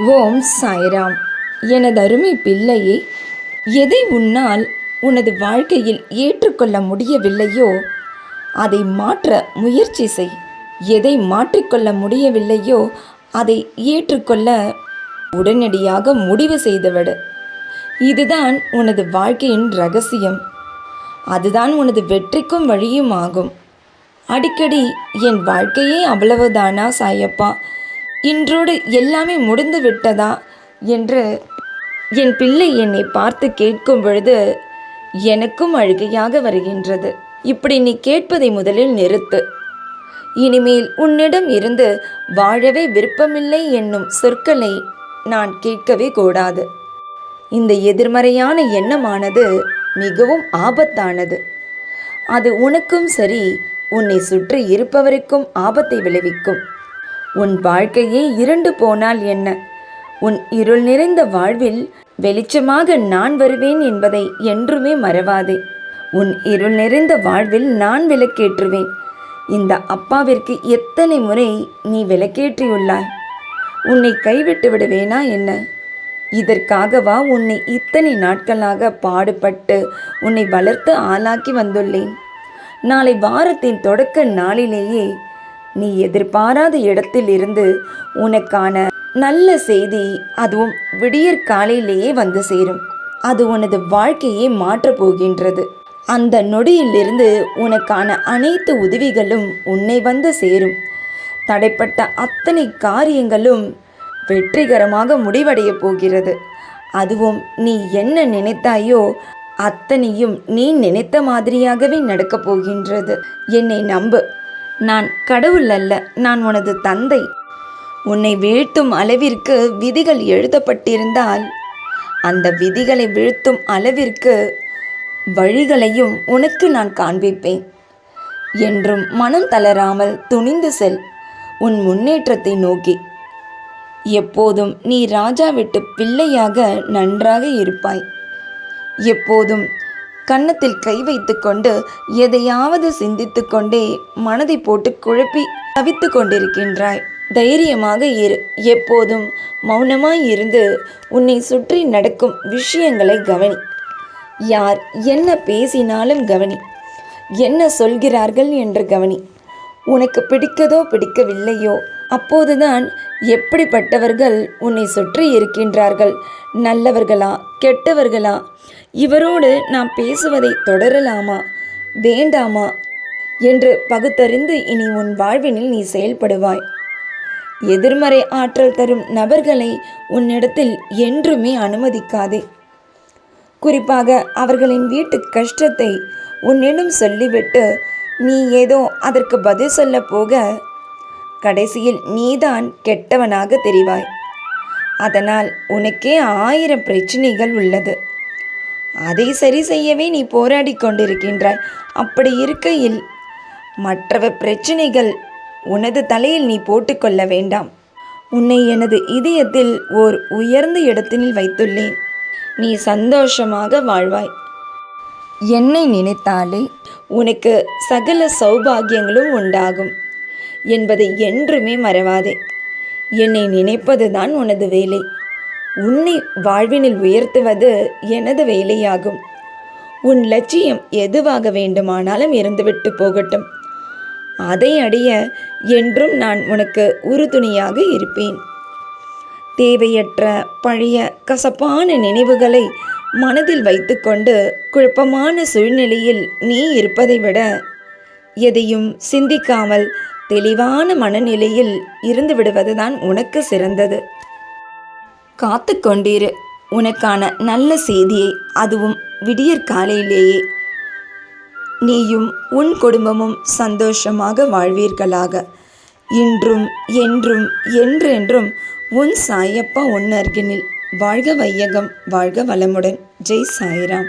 ஓம் சாய்ராம். எனது அருமை பிள்ளையே, எதை உன்னால் உனது வாழ்க்கையில் ஏற்றுக்கொள்ள முடியவில்லையோ அதை மாற்ற முயற்சி செய். எதை மாற்றிக்கொள்ள முடியவில்லையோ அதை ஏற்றுக்கொள்ள உடனடியாக முடிவு செய்துவிடு. இதுதான் உனது வாழ்க்கையின் ரகசியம். அதுதான் உனது வெற்றிக்கும் வழியும் ஆகும். அடிக்கடி என் வாழ்க்கையே அவ்வளவுதானா சாயப்பா, இன்றோடு எல்லாமே முடிந்து விட்டதா என்று என் பிள்ளை என்னை பார்த்து கேட்கும் பொழுது எனக்கும் அழுகையாக வருகின்றது. இப்படி நீ கேட்பதை முதலில் நிறுத்து. இனிமேல் உன்னிடம் இருந்து வாழவே விருப்பமில்லை என்னும் சொற்களை நான் கேட்கவே கூடாது. இந்த எதிர்மறையான எண்ணமானது மிகவும் ஆபத்தானது. அது உனக்கும் சரி, உன்னை சுற்றி இருப்பவருக்கும் ஆபத்தை விளைவிக்கும். உன் வாழ்க்கையே இருண்டு போனால் என்ன? உன் இருள் நிறைந்த வாழ்வில் வெளிச்சமாக நான் வருவேன் என்பதை என்றுமே மறவாதே. உன் இருள் நிறைந்த வாழ்வில் நான் விளக்கேற்றுவேன். இந்த அப்பாவிற்கு எத்தனை முறை நீ விளக்கேற்றியுள்ளாய்? உன்னை கைவிட்டு விடுவேனா என்ன? இதற்காகவா உன்னை இத்தனை நாட்களாக பாடுபட்டு உன்னை வளர்த்து ஆளாக்கி வந்துள்ளேன்? நாளை வாரத்தின் தொடக்க நாளிலேயே நீ எதிர்பாராத இடத்தில் இருந்து உனக்கான நல்ல செய்தி, அதுவும் விடியற் காலையிலேயே வந்து சேரும். அது உனது வாழ்க்கையை மாற்றப் போகின்றது. அந்த நொடியிலிருந்து உனக்கான அனைத்து உதவிகளும் உன்னை வந்து சேரும். தடைப்பட்ட அத்தனை காரியங்களும் வெற்றிகரமாக முடிவடைய போகிறது. அதுவும் நீ என்ன நினைத்தாயோ அத்தனையும் நீ நினைத்த மாதிரியாகவே நடக்கப் போகின்றது. என்னை நம்பு. நான் கடவுள் அல்ல, நான் உனது தந்தை. உன்னை வீழ்த்தும் அளவிற்கு விதிகள் எழுதப்பட்டிருந்தால் அந்த விதிகளை வீழ்த்தும் அளவிற்கு வழிகளையும் உனக்கு நான் காண்பிப்பேன். என்றும் மனம் தளராமல் துணிந்து செல் உன் முன்னேற்றத்தை நோக்கி. எப்போதும் நீ ராஜா விட்டு பிள்ளையாக நன்றாக இருப்பாய். எப்போதும் கன்னத்தில் கை வைத்து கொண்டு எதையாவது சிந்தித்து கொண்டே மனதை போட்டு குழப்பி தவித்து கொண்டிருக்கின்றாய். தைரியமாக இரு. எப்போதும் மௌனமாய் இருந்து உன்னை சுற்றி நடக்கும் விஷயங்களை கவனி. யார் என்ன பேசினாலும் கவனி. என்ன சொல்கிறார்கள் என்று கவனி. உனக்கு பிடிக்கதோ பிடிக்கவில்லையோ அப்போதுதான் எப்படிப்பட்டவர்கள் உன்னை சுற்றி இருக்கின்றார்கள், நல்லவர்களா கெட்டவர்களா, இவரோடு நாம் பேசுவதை தொடரலாமா வேண்டாமா என்று பகுத்தறிந்து இனி உன் வாழ்வினில் நீ செயல்படுவாய். எதிர்மறை ஆற்றல் தரும் நபர்களை உன்னிடத்தில் என்றுமே அனுமதிக்காதே. குறிப்பாக அவர்களின் வீட்டு கஷ்டத்தை உன்னிடம் சொல்லிவிட்டு நீ ஏதோ அதற்கு பதில் சொல்ல போக கடைசியில் நீதான் கெட்டவனாக தெரிவாய். அதனால் உனக்கே 1000 பிரச்சனைகள் உள்ளது. அதை சரி செய்யவே நீ போராடி கொண்டிருக்கின்றாய். அப்படி இருக்கையில் மற்றவர் பிரச்சனைகள் உனது தலையில் நீ போட்டுக்கொள்ள வேண்டாம். உன்னை எனது இதயத்தில் ஓர் உயர்ந்த இடத்தில் வைத்துள்ளேன். நீ சந்தோஷமாக வாழ்வாய். என்னை நினைத்தாலே உனக்கு சகல சௌபாகியங்களும் உண்டாகும் என்பதை என்றுமே மறவாதே. என்னை நினைப்பதுதான் உனது வேலை. உன்னை வாழ்வினில் உயர்த்துவது எனது வேலையாகும். உன் லட்சியம் எதுவாக வேண்டுமானாலும் இருந்துவிட்டு போகட்டும். அதை அடைய என்றும் நான் உனக்கு உறுதுணையாக இருப்பேன். தேவையற்ற பழைய கசப்பான நினைவுகளை மனதில் வைத்துக்கொண்டு குழப்பமான சூழ்நிலையில் நீ இருப்பதை விட எதையும் சிந்திக்காமல் தெளிவான மனநிலையில் இருந்து விடுவதுதான் உனக்கு சிறந்தது. காத்து கொண்டிரு உனக்கான நல்ல செய்தியை, அதுவும் விடியற் காலையிலேயே. நீயும் உன் குடும்பமும் சந்தோஷமாக வாழ்வீர்களாக. இன்றும் என்றும் என்றென்றும் உன் சாயப்பா உன் அருகினில். வாழ்க வையகம், வாழ்க வளமுடன். ஜெய் சாய்ராம்.